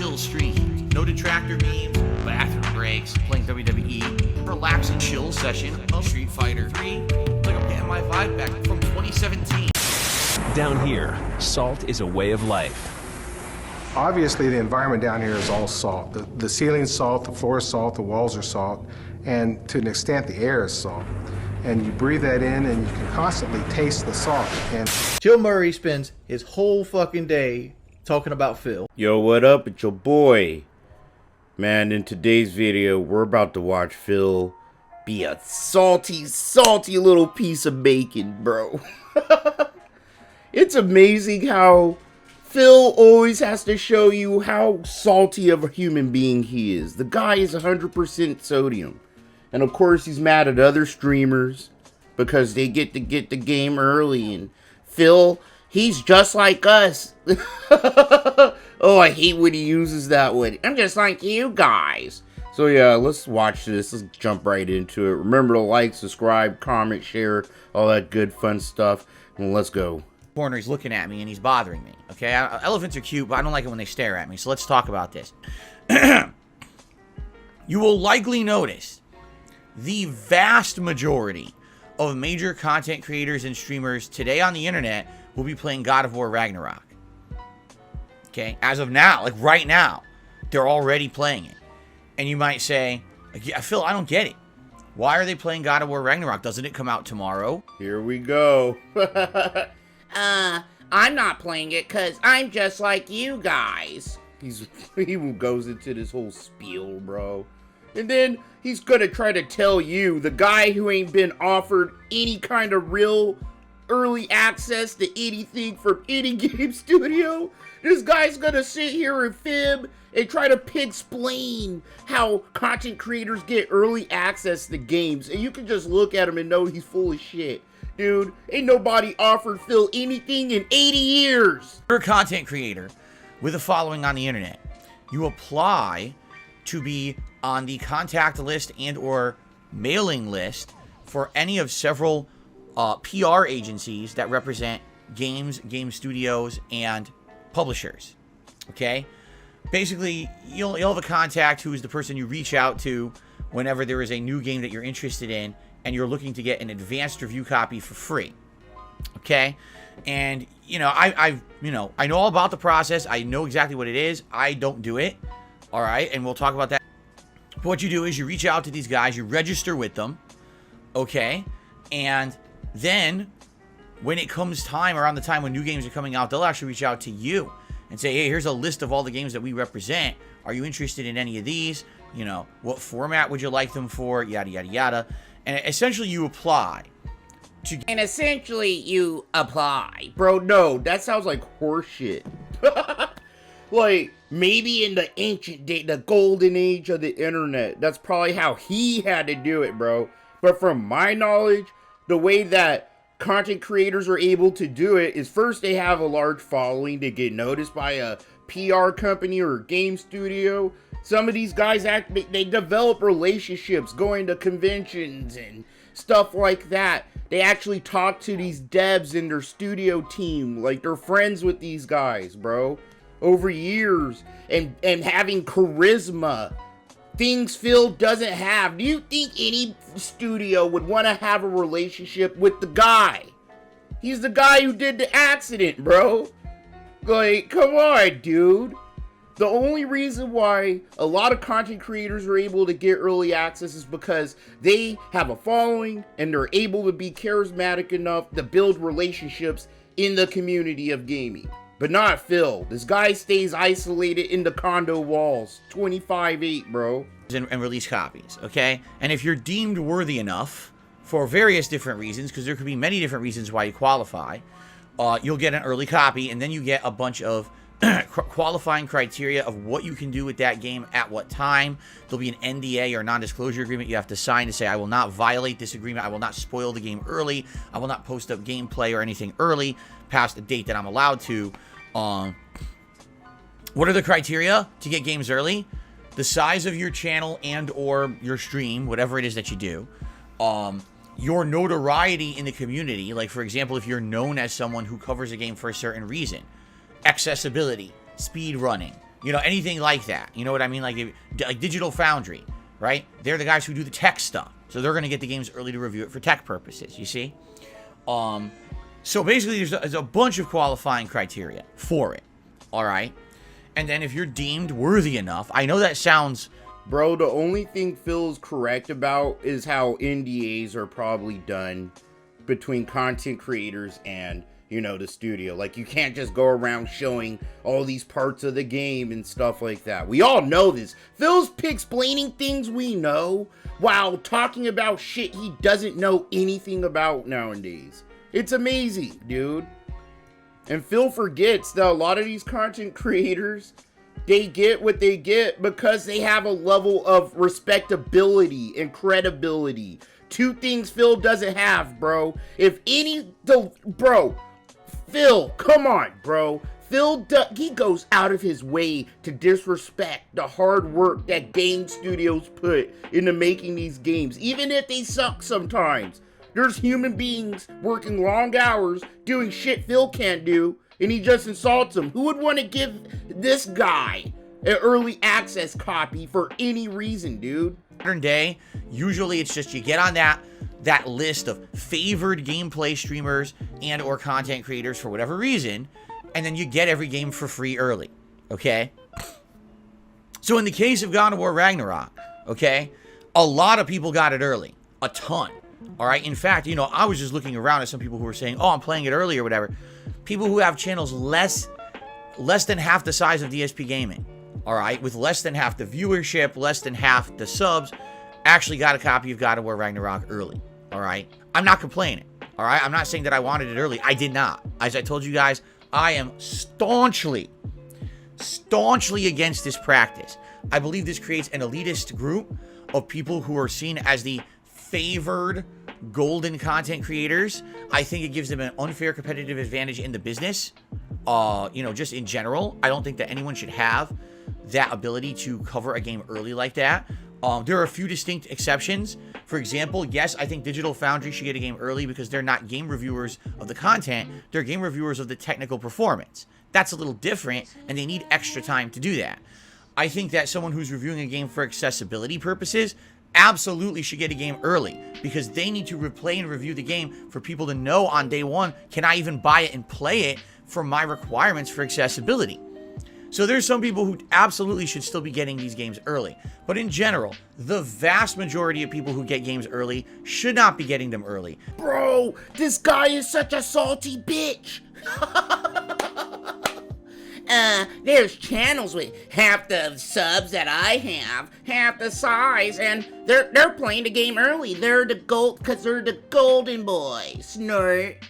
chill stream. No detractor memes, bathroom breaks, playing WWE, relaxing chill session of Street Fighter 3. Like I'm getting my vibe back from 2017. Down here, salt is a way of life. Obviously, the environment down here is all salt. The ceiling's salt, the floor is salt, the walls are salt, and to an extent, the air is salt. And you breathe that in, and you can constantly taste the salt. And Joe Murray spends his whole fucking day talking about Phil. Yo, what up? It's your boy. Man, in today's video, we're about to watch Phil be a salty, salty little piece of bacon, bro. It's amazing how Phil always has to show you how salty of a human being he is. The guy is 100% sodium. And of course, he's mad at other streamers because they get to get the game early. And Phil, he's just like us. Oh, I hate when he uses that one. I'm just like you guys. So yeah, let's watch this. Let's jump right into it. Remember to like, subscribe, comment, share, all that good fun stuff. And let's go. Corner, he's looking at me and he's bothering me. Okay, elephants are cute, but I don't like it when they stare at me. So let's talk about this. You will likely notice the vast majority of major content creators and streamers today on the internet will be playing God of War Ragnarok. Okay, as of now, like right now, they're already playing it. And you might say, yeah, Phil, I don't get it. Why are they playing God of War Ragnarok? Doesn't it come out tomorrow? Here we go. I'm not playing it because I'm just like you guys. He goes into this whole spiel, bro. And then he's gonna try to tell you, the guy who ain't been offered any kind of real early access to anything from any game studio, this guy's gonna sit here and fib and try to pigsplain how content creators get early access to games. And you can just look at him and know he's full of shit. Dude, ain't nobody offered Phil anything in 80 years. You're a content creator with a following on the internet. You apply to be on the contact list and or mailing list for any of several PR agencies that represent games, game studios, and publishers. Okay? Basically, you'll have a contact who is the person you reach out to whenever there is a new game that you're interested in and you're looking to get an advanced review copy for free. Okay? And, you know, I know all about the process. I know exactly what it is. I don't do it. All right? And we'll talk about that. But what you do is you reach out to these guys, you register with them. Okay? And then when it comes time, around the time when new games are coming out, they'll actually reach out to you and say, hey, here's a list of all the games that we represent. Are you interested in any of these? You know, what format would you like them for? Yada, yada, yada. And essentially you apply. And essentially you apply. Bro, no, that sounds like horseshit. Like, maybe in the ancient day, the golden age of the internet, that's probably how he had to do it, bro. But from my knowledge, the way that content creators are able to do it is first they have a large following, they get noticed by a PR company or a game studio. Some of these guys they develop relationships going to conventions and stuff like that. They actually talk to these devs in their studio team, like they're friends with these guys, bro, over years, and having charisma. Things Phil doesn't have. Do you think any studio would want to have a relationship with the guy? He's the guy who did the accident, bro. Like, come on, dude. The only reason why a lot of content creators are able to get early access is because they have a following and they're able to be charismatic enough to build relationships in the community of gaming. But not Phil. This guy stays isolated in the condo walls. 25/8, bro. And release copies, okay? And if you're deemed worthy enough, for various different reasons, because there could be many different reasons why you qualify, you'll get an early copy, and then you get a bunch of qualifying criteria of what you can do with that game at what time. There'll be an NDA or non-disclosure agreement you have to sign to say, I will not violate this agreement, I will not spoil the game early, I will not post up gameplay or anything early past the date that I'm allowed to. What are the criteria to get games early? The size of your channel and or your stream, whatever it is that you do. Your notoriety in the community, like for example, if you're known as someone who covers a game for a certain reason. Accessibility, speed running, You know, anything like that. You know what I mean? Like Digital Foundry, right? They're the guys who do the tech stuff. So they're going to get the games early to review it for tech purposes, you see? So basically, there's a bunch of qualifying criteria for it, all right? And then if you're deemed worthy enough, I know that sounds... Bro, the only thing Phil's correct about is how NDAs are probably done between content creators and, you know, the studio. Like, you can't just go around showing all these parts of the game and stuff like that. We all know this. Phil's explaining things we know while talking about shit he doesn't know anything about nowadays. It's amazing, dude. And Phil forgets that a lot of these content creators, they get what they get because they have a level of respectability and credibility. Two things Phil doesn't have, bro. Phil, come on, bro. He goes out of his way to disrespect the hard work that game studios put into making these games, even if they suck sometimes. There's human beings working long hours doing shit Phil can't do, and he just insults them. Who would want to give this guy an early access copy for any reason, dude? Modern day, usually it's just you get on that list of favored gameplay streamers and or content creators for whatever reason, and then you get every game for free early, okay? So in the case of God of War Ragnarok, okay, a lot of people got it early. A ton. All right. In fact, you know, I was just looking around at some people who were saying, oh, I'm playing it early or whatever. People who have channels less than half the size of DSP Gaming, all right, with less than half the viewership, less than half the subs, actually got a copy of God of War Ragnarok early, all right? I'm not complaining, all right? I'm not saying that I wanted it early. I did not. As I told you guys, I am staunchly against this practice. I believe this creates an elitist group of people who are seen as the favored golden content creators. I think it gives them an unfair competitive advantage in the business. You know, just in general, I don't think that anyone should have that ability to cover a game early like that. There are a few distinct exceptions. For example, yes, I think Digital Foundry should get a game early because they're not game reviewers of the content. They're game reviewers of the technical performance. That's a little different, and they need extra time to do that. I think that someone who's reviewing a game for accessibility purposes absolutely should get a game early because they need to replay and review the game for people to know on day one, can I even buy it and play it for my requirements for accessibility? So there's some people who absolutely should still be getting these games early. But in general, the vast majority of people who get games early should not be getting them early. Bro, this guy is such a salty bitch. There's channels with half the subs that I have, half the size, and they're playing the game early. They're the gold, cause they're the golden boys. Snort.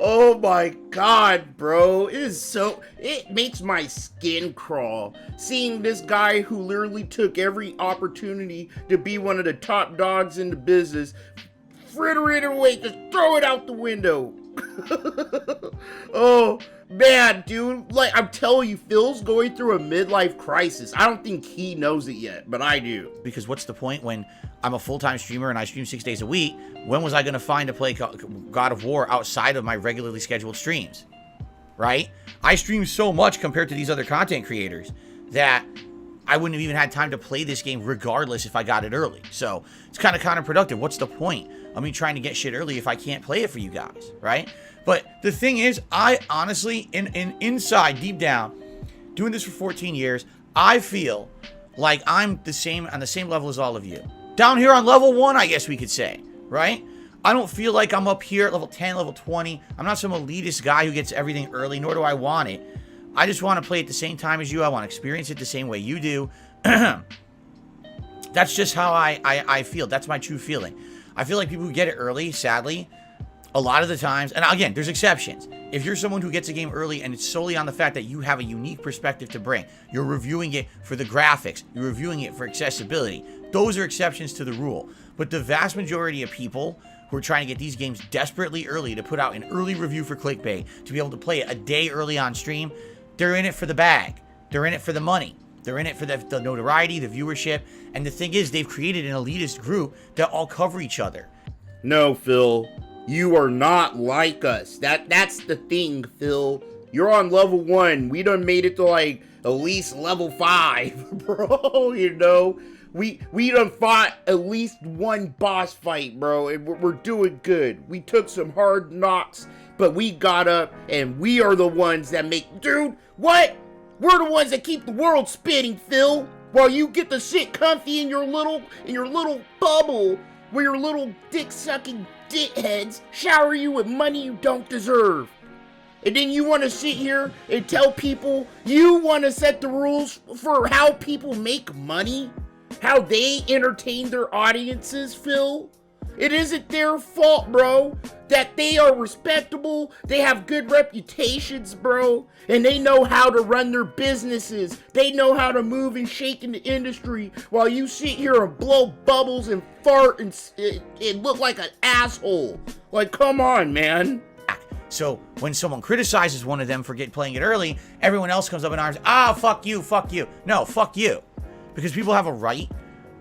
Oh my god, bro. It makes my skin crawl. Seeing this guy who literally took every opportunity to be one of the top dogs in the business, fritter it away, just throw it out the window. Oh man, dude, like I'm telling you, Phil's going through a midlife crisis. I don't think he knows it yet, but I do. Because what's the point when I'm a full-time streamer and I stream 6 days a week? When was I going to find to play God of War outside of my regularly scheduled streams? Right? I stream so much compared to these other content creators that I wouldn't have even had time to play this game regardless if I got it early. So it's kind of counterproductive. What's the point of me trying to get shit early if I can't play it for you guys, right? But the thing is, I honestly, inside, deep down, doing this for 14 years, I feel like I'm on the same level as all of you. Down here on level 1, I guess we could say, right? I don't feel like I'm up here at level 10, level 20. I'm not some elitist guy who gets everything early, nor do I want it. I just want to play at the same time as you. I want to experience it the same way you do. That's just how I feel. That's my true feeling. I feel like people who get it early, sadly, a lot of the times, and again, there's exceptions. If you're someone who gets a game early and it's solely on the fact that you have a unique perspective to bring, you're reviewing it for the graphics, you're reviewing it for accessibility, those are exceptions to the rule. But the vast majority of people who are trying to get these games desperately early to put out an early review for clickbait, to be able to play it a day early on stream, they're in it for the bag. They're in it for the money. They're in it for the notoriety, the viewership. And the thing is, they've created an elitist group that all cover each other. No, Phil. You are not like us. That's the thing, Phil. You're on level 1. We done made it to like at least level 5, bro. You know, we done fought at least one boss fight, bro, and we're doing good. We took some hard knocks, but we got up, and we are the ones that make. Dude, what? We're the ones that keep the world spinning, Phil. While you get to sit comfy in your little bubble, where your little dick-sucking dickheads shower you with money you don't deserve. And then you want to sit here and tell people you want to set the rules for how people make money? How they entertain their audiences, Phil? It isn't their fault, bro, that they are respectable, they have good reputations, bro, and they know how to run their businesses. They know how to move and shake in the industry while you sit here and blow bubbles and fart and look like an asshole. Like, come on, man. So when someone criticizes one of them for playing it early, everyone else comes up in arms. Ah, fuck you, fuck you. No, fuck you. Because people have a right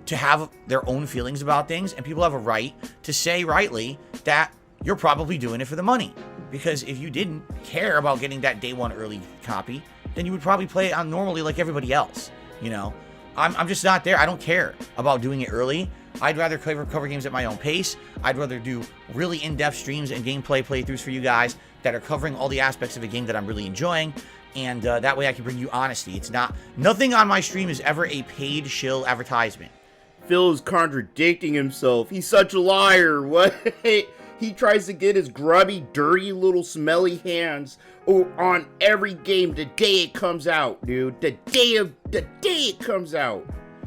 to have their own feelings about things, and people have a right to say rightly that you're probably doing it for the money. Because if you didn't care about getting that day one early copy, then you would probably play it on normally like everybody else. You know, I'm just not there. I don't care about doing it early. I'd rather cover games at my own pace. I'd rather do really in-depth streams and gameplay playthroughs for you guys that are covering all the aspects of a game that I'm really enjoying. And that way I can bring you honesty. It's nothing on my stream is ever a paid shill advertisement. Phil is contradicting himself. He's such a liar. What? He tries to get his grubby, dirty, little smelly hands on every game the day it comes out, dude. The day it comes out.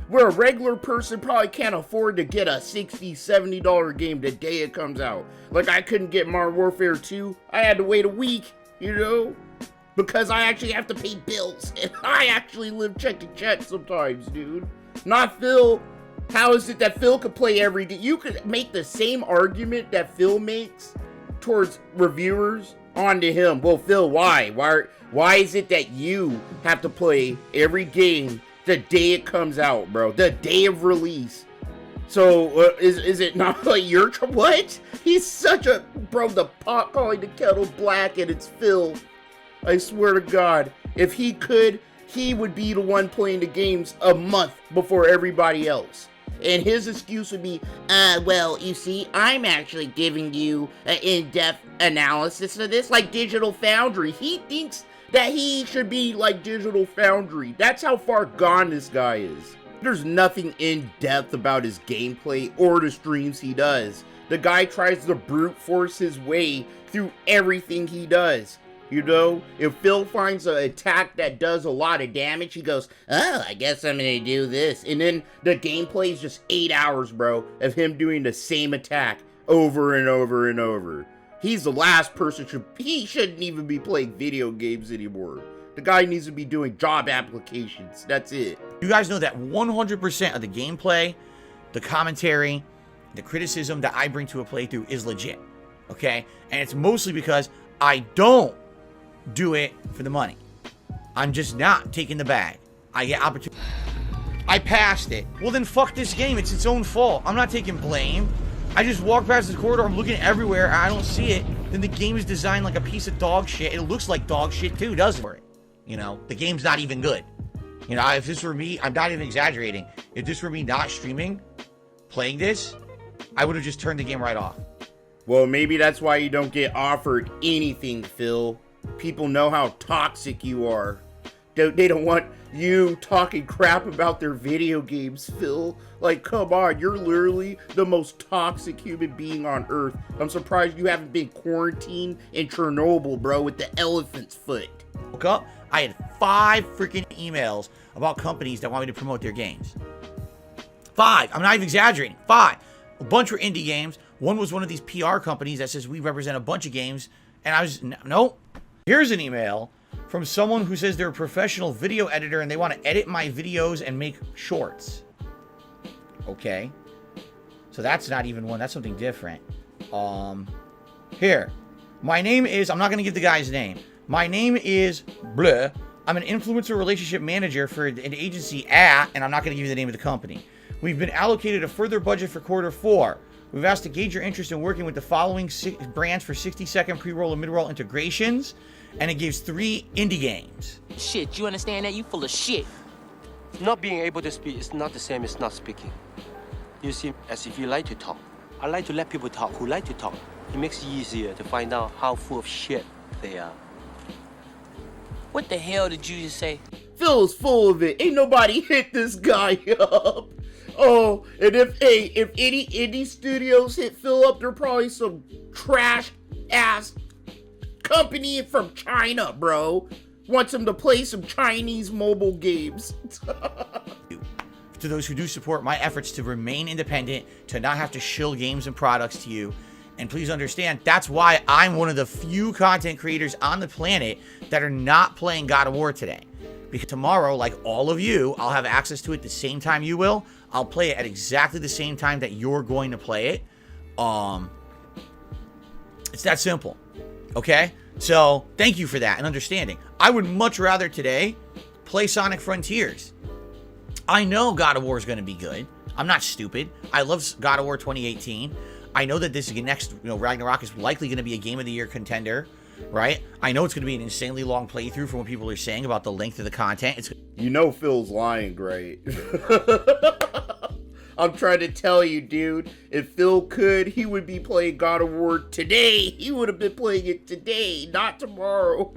Where a regular person probably can't afford to get a $60, $70 game the day it comes out. Like, I couldn't get Modern Warfare 2. I had to wait a week, you know? Because I actually have to pay bills. And I actually live check to check sometimes, dude. Not Phil. How is it that Phil could play every day? You could make the same argument that Phil makes towards reviewers onto him. Well, Phil, why? Why is it that you have to play every game the day it comes out, bro? The day of release. So, is it not like your... What? He's such a... Bro, the pot calling the kettle black, and it's Phil. I swear to God. If he could, he would be the one playing the games a month before everybody else. And his excuse would be, well, you see, I'm actually giving you an in-depth analysis of this, like Digital Foundry. He thinks that he should be like Digital Foundry. That's how far gone this guy is. There's nothing in-depth about his gameplay or the streams he does. The guy tries to brute force his way through everything he does. You know, if Phil finds an attack that does a lot of damage, he goes, oh, I guess I'm gonna do this. And then the gameplay is just 8 hours, bro, of him doing the same attack over and over and over. He's the last person, he shouldn't even be playing video games anymore. The guy needs to be doing job applications. That's it. You guys know that 100% of the gameplay, the commentary, the criticism that I bring to a playthrough is legit. Okay? And it's mostly because I don't do it for the money. I'm just not taking the bag. I get opportunity. I passed it. Well, then fuck this game. It's its own fault. I'm not taking blame. I just walk past the corridor. I'm looking everywhere. And I don't see it. Then the game is designed like a piece of dog shit. It looks like dog shit too, doesn't it? You know, the game's not even good. You know, if this were me, I'm not even exaggerating. If this were me not streaming, playing this, I would have just turned the game right off. Well, maybe that's why you don't get offered anything, Phil. People know how toxic you are. They don't want you talking crap about their video games, Phil. Like, come on, you're literally the most toxic human being on Earth. I'm surprised you haven't been quarantined in Chernobyl, bro, with the elephant's foot. Woke up, I had 5 freaking emails about companies that want me to promote their games. 5. I'm not even exaggerating. 5. A bunch were indie games. One was one of these PR companies that says we represent a bunch of games. And I was, no. Here's an email from someone who says they're a professional video editor and they want to edit my videos and make shorts. Okay. So that's not even one. That's something different. Here. My name is, I'm not going to give the guy's name. My name is Bleh. I'm an influencer relationship manager for an agency and I'm not going to give you the name of the company. We've been allocated a further budget for Q4. We've asked to gauge your interest in working with the following brands for 60-second pre-roll and mid-roll integrations. and it gives 3 indie games. Shit, you understand that? You full of shit. Not being able to speak is not the same as not speaking. You seem as if you like to talk. I like to let people talk who like to talk. It makes it easier to find out how full of shit they are. What the hell did you just say? Phil is full of it. Ain't nobody hit this guy up. Oh, and if any indie studios hit Phil up, they're probably some trash ass company from China, bro. Wants him to play some Chinese mobile games. To those who do support my efforts to remain independent, to not have to shill games and products to you. And please understand, that's why I'm one of the few content creators on the planet that are not playing God of War today. Because tomorrow, like all of you, I'll have access to it the same time you will. I'll play it at exactly the same time that you're going to play it. It's that simple. Okay? So, thank you for that and understanding. I would much rather today play Sonic Frontiers. I know God of War is going to be good. I'm not stupid. I love God of War 2018. I know that this next, Ragnarok is likely going to be a Game of the Year contender, right? I know it's going to be an insanely long playthrough from what people are saying about the length of the content. You know Phil's lying, great. I'm trying to tell you, dude, if Phil could, he would be playing God of War today. He would have been playing it today, not tomorrow.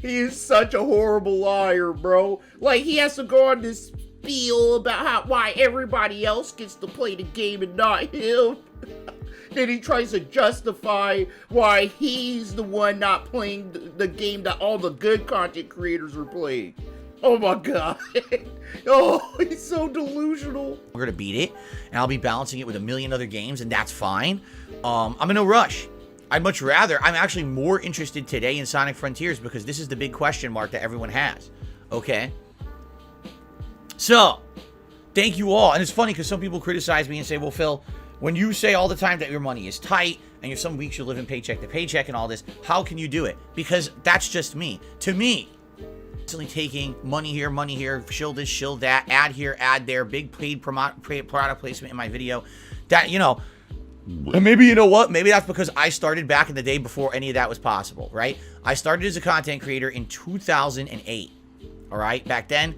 He is such a horrible liar, bro. Like, he has to go on this spiel about why everybody else gets to play the game and not him. Then he tries to justify why he's the one not playing the game that all the good content creators are playing. Oh my god. Oh, he's so delusional. We're going to beat it, and I'll be balancing it with a million other games, and that's fine. I'm in no rush. I'm actually more interested today in Sonic Frontiers because this is the big question mark that everyone has. Okay? So, thank you all. And it's funny because some people criticize me and say, well, Phil, when you say all the time that your money is tight and you're some weeks you're living paycheck to paycheck and all this, how can you do it? Because that's just me. To me, constantly taking money here, shill this, shill that, ad here, ad there, big paid product placement in my video. That, and maybe you know what? Maybe that's because I started back in the day before any of that was possible, right? I started as a content creator in 2008. All right? Back then,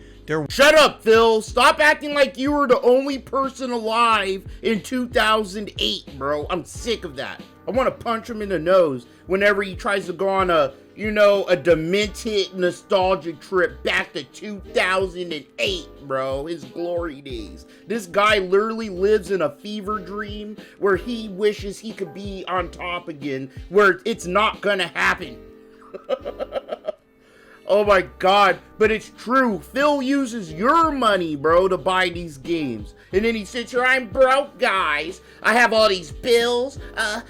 Shut up, Phil. Stop acting like you were the only person alive in 2008, bro. I'm sick of that. I want to punch him in the nose whenever he tries to go on a demented nostalgic trip back to 2008, bro. His glory days. This guy literally lives in a fever dream where he wishes he could be on top again, where it's not gonna happen. Oh my god, but it's true. Phil uses your money, bro, to buy these games. And then he sits here, I'm broke, guys. I have all these bills.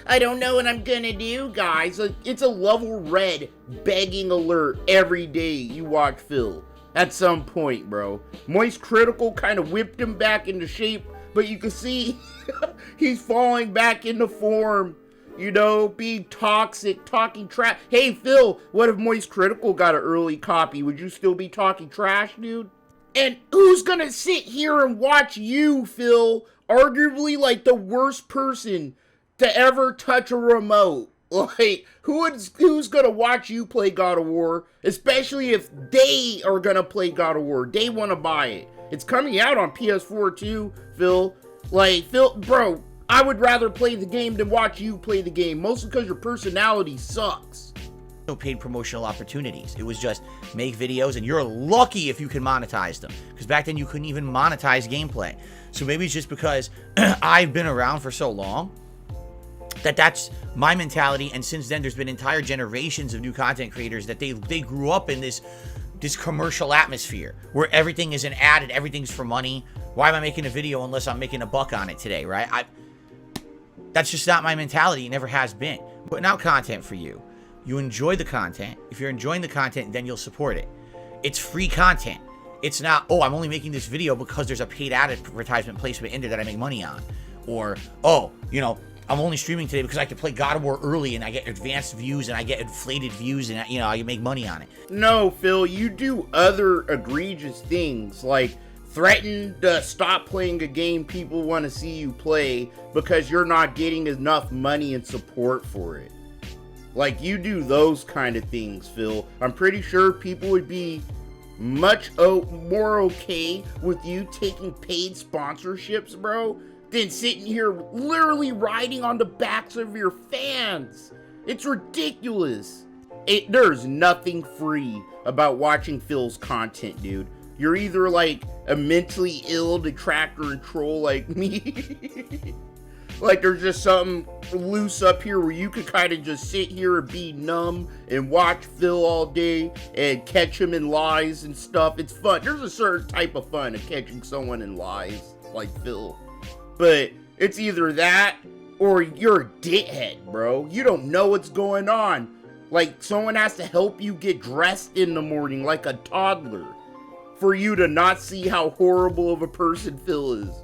I don't know what I'm gonna do, guys. It's a level red begging alert every day you watch Phil. At some point, bro. Moist Critical kind of whipped him back into shape, but you can see he's falling back into form. Being toxic, talking trash. Hey, Phil, what if Moist Critical got an early copy? Would you still be talking trash, dude? And who's gonna sit here and watch you, Phil, arguably like the worst person to ever touch a remote? Like, who's gonna watch you play God of War? Especially if they are gonna play God of War. They wanna buy it. It's coming out on PS4 too, Phil. Like, Phil, bro, I would rather play the game than watch you play the game, mostly because your personality sucks. No paid promotional opportunities. It was just make videos, and you're lucky if you can monetize them. Because back then you couldn't even monetize gameplay. So maybe it's just because I've been around for so long that's my mentality. And since then, there's been entire generations of new content creators that they grew up in this commercial atmosphere where everything is an ad and everything's for money. Why am I making a video unless I'm making a buck on it today, right? That's just not my mentality. It never has been. Putting out content for you. You enjoy the content. If you're enjoying the content, then you'll support it. It's free content. It's not, I'm only making this video because there's a paid advertisement placement in there that I make money on. Or, I'm only streaming today because I can play God of War early and I get advanced views and I get inflated views and, I can make money on it. No, Phil, you do other egregious things like threaten to stop playing a game people want to see you play because you're not getting enough money and support for it. Like, you do those kind of things, Phil. I'm pretty sure people would be much more okay with you taking paid sponsorships, bro, than sitting here literally riding on the backs of your fans. It's ridiculous. There's nothing free about watching Phil's content, dude. You're either like a mentally ill detractor and troll like me. Like, there's just something loose up here where you could kind of just sit here and be numb and watch Phil all day and catch him in lies and stuff. It's fun. There's a certain type of fun of catching someone in lies like Phil. But it's either that or you're a dickhead, bro. You don't know what's going on. Like, someone has to help you get dressed in the morning like a toddler for you to not see how horrible of a person Phil is.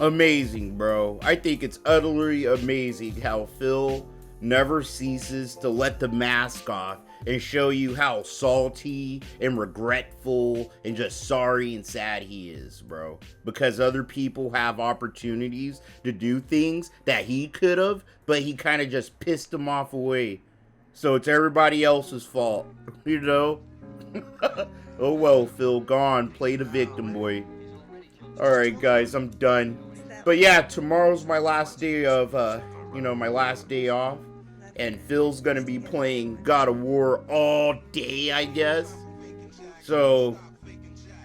Amazing, bro. I think it's utterly amazing how Phil never ceases to let the mask off and show you how salty and regretful and just sorry and sad he is, bro. Because other people have opportunities to do things that he could have, but he kind of just pissed them off away. So it's everybody else's fault, you know? Oh well, Phil, go on, play the victim, boy. Alright, guys, I'm done. But yeah, tomorrow's my last day of, my last day off. And Phil's gonna be playing God of War all day, I guess. So,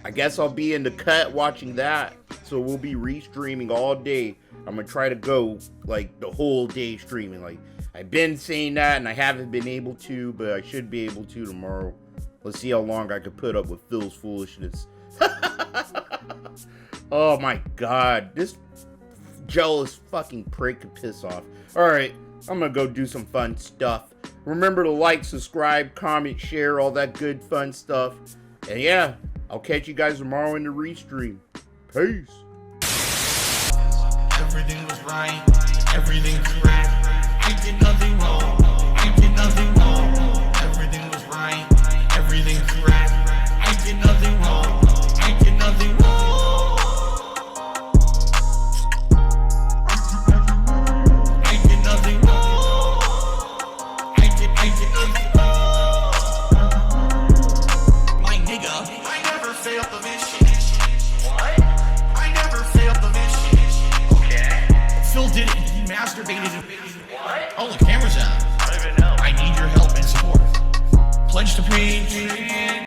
I guess I'll be in the cut watching that. So we'll be restreaming all day. I'm gonna try to go, like, the whole day streaming. Like, I've been saying that and I haven't been able to, but I should be able to tomorrow. Let's see how long I can put up with Phil's foolishness. Oh my god, this jealous fucking prick could piss off. Alright, I'm gonna go do some fun stuff. Remember to like, subscribe, comment, share, all that good fun stuff. And yeah, I'll catch you guys tomorrow in the restream. Peace. Everything was right, everything's right.